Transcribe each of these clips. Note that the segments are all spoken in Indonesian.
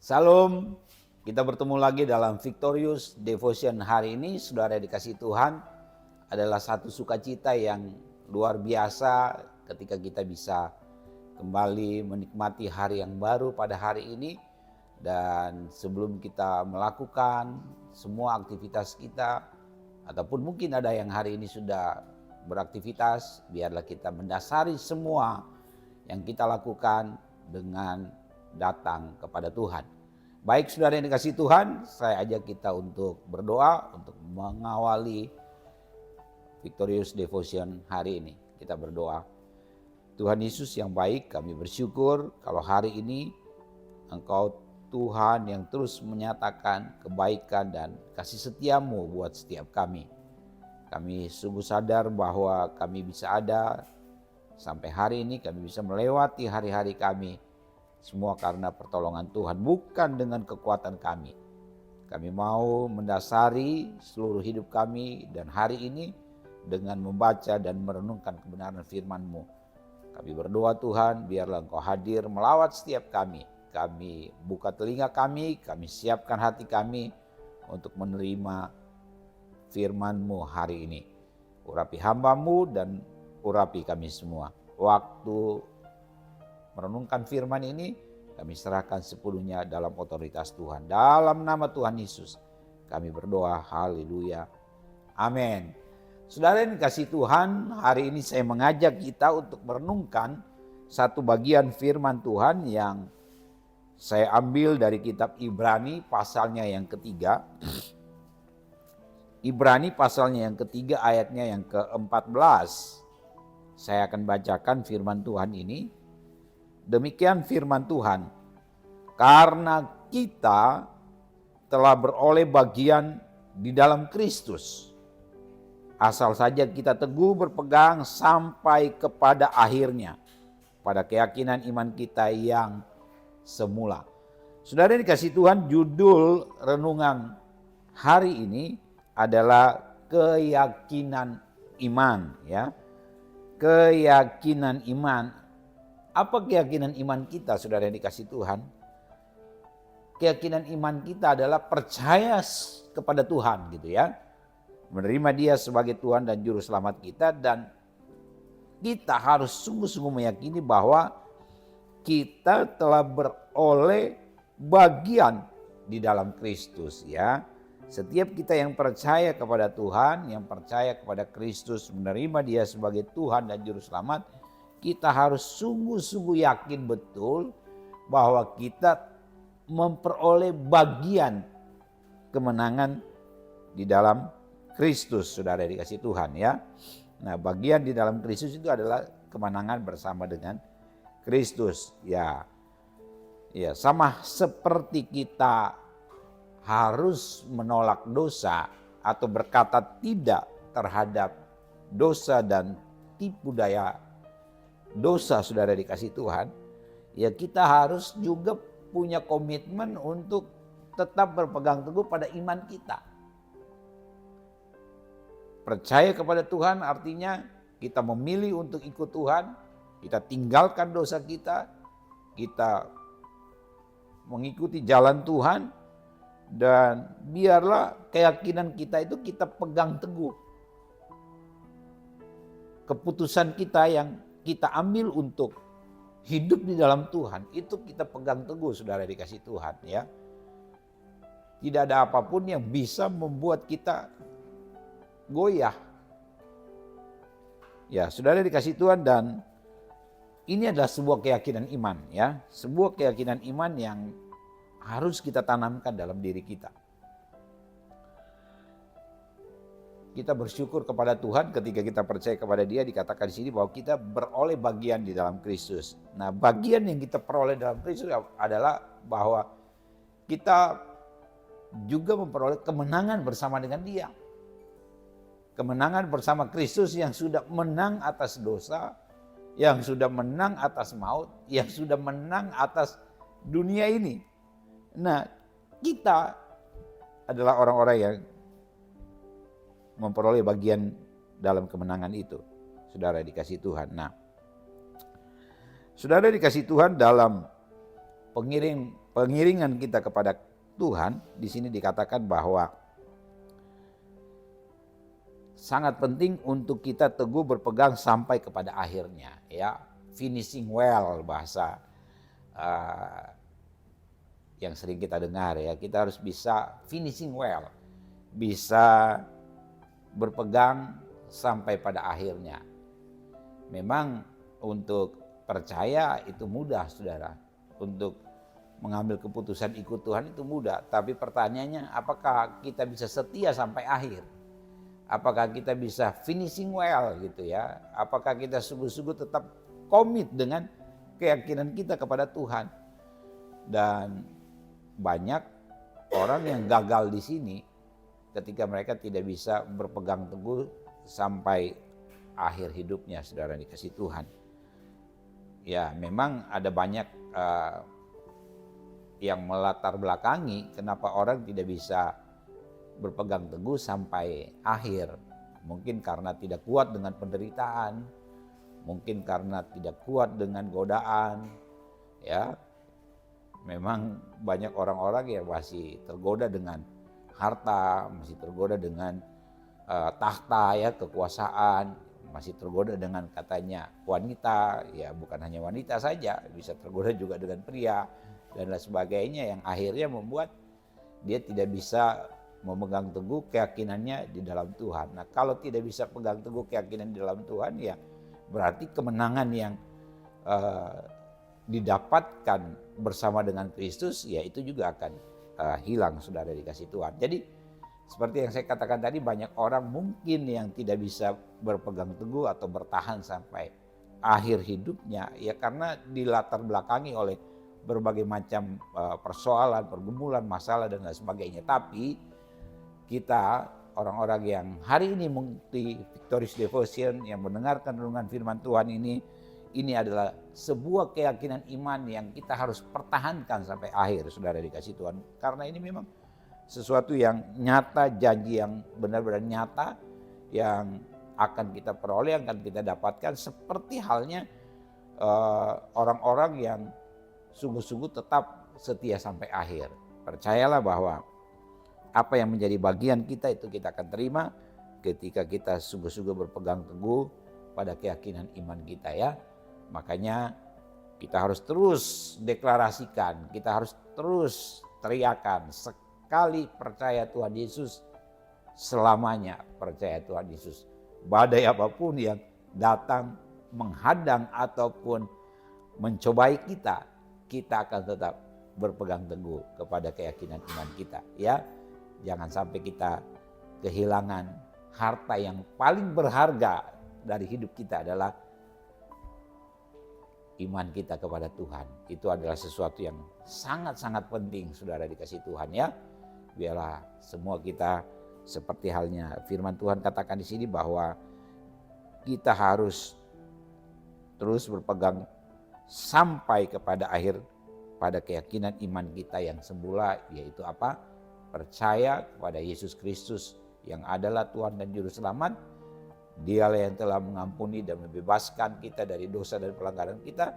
Salam, kita bertemu lagi dalam Victorious Devotion hari ini. Saudara dikasih Tuhan, adalah satu sukacita yang luar biasa ketika kita bisa kembali menikmati hari yang baru pada hari ini. Dan sebelum kita melakukan semua aktivitas kita, ataupun mungkin ada yang hari ini sudah beraktivitas, biarlah kita mendasari semua yang kita lakukan dengan datang kepada Tuhan. Baik saudara yang dikasih Tuhan, saya ajak kita untuk berdoa untuk mengawali Victorious Devotion hari ini. Kita berdoa. Tuhan Yesus yang baik, kami bersyukur kalau hari ini Engkau Tuhan yang terus menyatakan kebaikan dan kasih setiamu buat setiap kami. Kami sungguh sadar bahwa kami bisa ada sampai hari ini, kami bisa melewati hari-hari kami. Semua karena pertolongan Tuhan, bukan dengan kekuatan kami. Kami mau mendasari seluruh hidup kami dan hari ini dengan membaca dan merenungkan kebenaran firman-Mu. Kami berdoa Tuhan, biarlah Engkau hadir melawat setiap kami. Kami buka telinga kami siapkan hati kami untuk menerima firman-Mu hari ini. Urapi hamba-Mu dan urapi kami semua. Waktu merenungkan firman ini, kami serahkan sepenuhnya dalam otoritas Tuhan. Dalam nama Tuhan Yesus, kami berdoa, haleluya, amin. Saudara yang dikasih Tuhan, hari ini saya mengajak kita untuk merenungkan satu bagian firman Tuhan yang saya ambil dari kitab Ibrani pasalnya yang ketiga. Ibrani pasalnya yang ketiga ayatnya yang ke-14. Saya akan bacakan firman Tuhan ini. Demikian firman Tuhan, karena kita telah beroleh bagian di dalam Kristus, asal saja kita teguh berpegang sampai kepada akhirnya, pada keyakinan iman kita yang semula. Saudara dikasih Tuhan, judul renungan hari ini adalah keyakinan iman, ya. Keyakinan iman. Apa keyakinan iman kita, saudara yang dikasih Tuhan? Keyakinan iman kita adalah percaya kepada Tuhan, gitu ya. Menerima Dia sebagai Tuhan dan Juru Selamat kita, dan kita harus sungguh-sungguh meyakini bahwa kita telah beroleh bagian di dalam Kristus, ya. Setiap kita yang percaya kepada Tuhan, yang percaya kepada Kristus, menerima Dia sebagai Tuhan dan Juru Selamat, kita harus sungguh-sungguh yakin betul bahwa kita memperoleh bagian kemenangan di dalam Kristus, saudara dikasih Tuhan, ya. Nah, bagian di dalam Kristus itu adalah kemenangan bersama dengan Kristus, ya. Ya, sama seperti kita harus menolak dosa atau berkata tidak terhadap dosa dan tipu daya dosa, saudara dikasih Tuhan, ya kita harus juga punya komitmen untuk tetap berpegang teguh pada iman kita. Percaya kepada Tuhan artinya kita memilih untuk ikut Tuhan, kita tinggalkan dosa kita mengikuti jalan Tuhan, dan biarlah keyakinan kita itu kita pegang teguh. Keputusan kita yang kita ambil untuk hidup di dalam Tuhan, itu kita pegang teguh, saudara dikasih Tuhan, ya. Tidak ada apapun yang bisa membuat kita goyah. Ya, saudara dikasih Tuhan, dan ini adalah sebuah keyakinan iman, ya. Sebuah keyakinan iman yang harus kita tanamkan dalam diri kita. Kita bersyukur kepada Tuhan ketika kita percaya kepada Dia, dikatakan di sini bahwa kita beroleh bagian di dalam Kristus. Nah, bagian yang kita peroleh dalam Kristus adalah bahwa kita juga memperoleh kemenangan bersama dengan Dia. Kemenangan bersama Kristus yang sudah menang atas dosa, yang sudah menang atas maut, yang sudah menang atas dunia ini. Nah, kita adalah orang-orang yang memperoleh bagian dalam kemenangan itu, saudara dikasih Tuhan. Nah, saudara dikasih Tuhan, dalam pengiringan kita kepada Tuhan, di sini dikatakan bahwa sangat penting untuk kita teguh berpegang sampai kepada akhirnya, ya, finishing well bahasa yang sering kita dengar, ya. Kita harus bisa finishing well, bisa berpegang sampai pada akhirnya. Memang untuk percaya itu mudah, saudara. Untuk mengambil keputusan ikut Tuhan itu mudah. Tapi pertanyaannya, apakah kita bisa setia sampai akhir? Apakah kita bisa finishing well gitu ya? Apakah kita sungguh-sungguh tetap komit dengan keyakinan kita kepada Tuhan? Dan banyak orang yang gagal di sini ketika mereka tidak bisa berpegang teguh sampai akhir hidupnya, saudara dikasih Tuhan. Ya, memang ada banyak yang melatar belakangi kenapa orang tidak bisa berpegang teguh sampai akhir. Mungkin karena tidak kuat dengan penderitaan, mungkin karena tidak kuat dengan godaan, ya. Memang banyak orang-orang yang masih tergoda dengan harta, masih tergoda dengan tahta, ya, kekuasaan, masih tergoda dengan katanya wanita, ya bukan hanya wanita saja, bisa tergoda juga dengan pria dan lain sebagainya, yang akhirnya membuat dia tidak bisa memegang teguh keyakinannya di dalam Tuhan. Nah, kalau tidak bisa pegang teguh keyakinan di dalam Tuhan, ya berarti kemenangan yang didapatkan bersama dengan Kristus, ya itu juga akan hilang, saudara dikasih Tuhan. Jadi seperti yang saya katakan tadi, banyak orang mungkin yang tidak bisa berpegang teguh atau bertahan sampai akhir hidupnya, ya karena dilatar belakangi oleh berbagai macam persoalan, pergumulan, masalah dan lain sebagainya. Tapi kita orang-orang yang hari ini mengikuti Victorious Devotion, yang mendengarkan renungan firman Tuhan ini adalah sebuah keyakinan iman yang kita harus pertahankan sampai akhir, saudara dikasih Tuhan. Karena ini memang sesuatu yang nyata, janji yang benar-benar nyata, yang akan kita peroleh, yang akan kita dapatkan, seperti halnya orang-orang yang sungguh-sungguh tetap setia sampai akhir. Percayalah bahwa apa yang menjadi bagian kita itu kita akan terima ketika kita sungguh-sungguh berpegang teguh pada keyakinan iman kita, ya. Makanya kita harus terus deklarasikan, kita harus terus teriakan, sekali percaya Tuhan Yesus, selamanya percaya Tuhan Yesus. Badai apapun yang datang menghadang ataupun mencobai kita, kita akan tetap berpegang teguh kepada keyakinan iman kita, ya. Jangan sampai kita kehilangan harta yang paling berharga dari hidup kita adalah iman kita kepada Tuhan. Itu adalah sesuatu yang sangat-sangat penting, saudara dikasih Tuhan, ya. Biarlah semua kita seperti halnya firman Tuhan katakan di sini bahwa kita harus terus berpegang sampai kepada akhir pada keyakinan iman kita yang semula, yaitu apa? Percaya kepada Yesus Kristus yang adalah Tuhan dan Juru Selamat. Dialah yang telah mengampuni dan membebaskan kita dari dosa dan pelanggaran kita.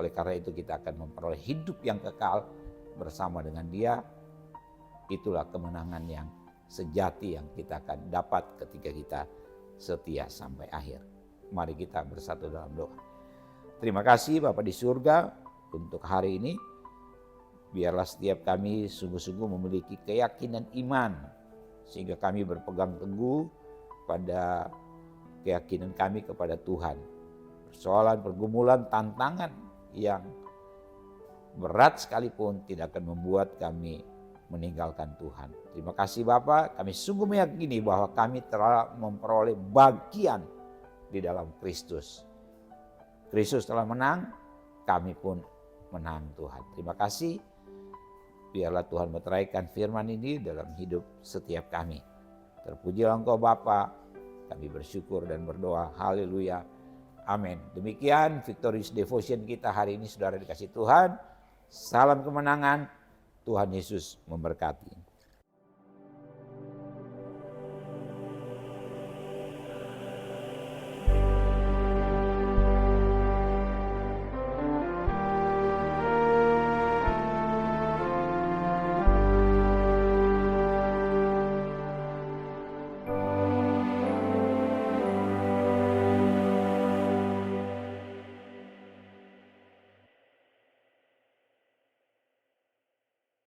Oleh karena itu kita akan memperoleh hidup yang kekal bersama dengan Dia. Itulah kemenangan yang sejati yang kita akan dapat ketika kita setia sampai akhir. Mari kita bersatu dalam doa. Terima kasih Bapa di surga untuk hari ini. Biarlah setiap kami sungguh-sungguh memiliki keyakinan iman, sehingga kami berpegang teguh pada keyakinan kami kepada Tuhan. Persoalan, pergumulan, tantangan yang berat sekalipun tidak akan membuat kami meninggalkan Tuhan. Terima kasih Bapa, kami sungguh meyakini bahwa kami telah memperoleh bagian di dalam Kristus. Kristus telah menang, kami pun menang Tuhan. Terima kasih. Biarlah Tuhan meteraikan firman ini dalam hidup setiap kami. Terpujilah Engkau Bapa, kami bersyukur dan berdoa. Haleluya. Amin. Demikian Victorious Devotion kita hari ini, saudara dikasih Tuhan. Salam kemenangan. Tuhan Yesus memberkati.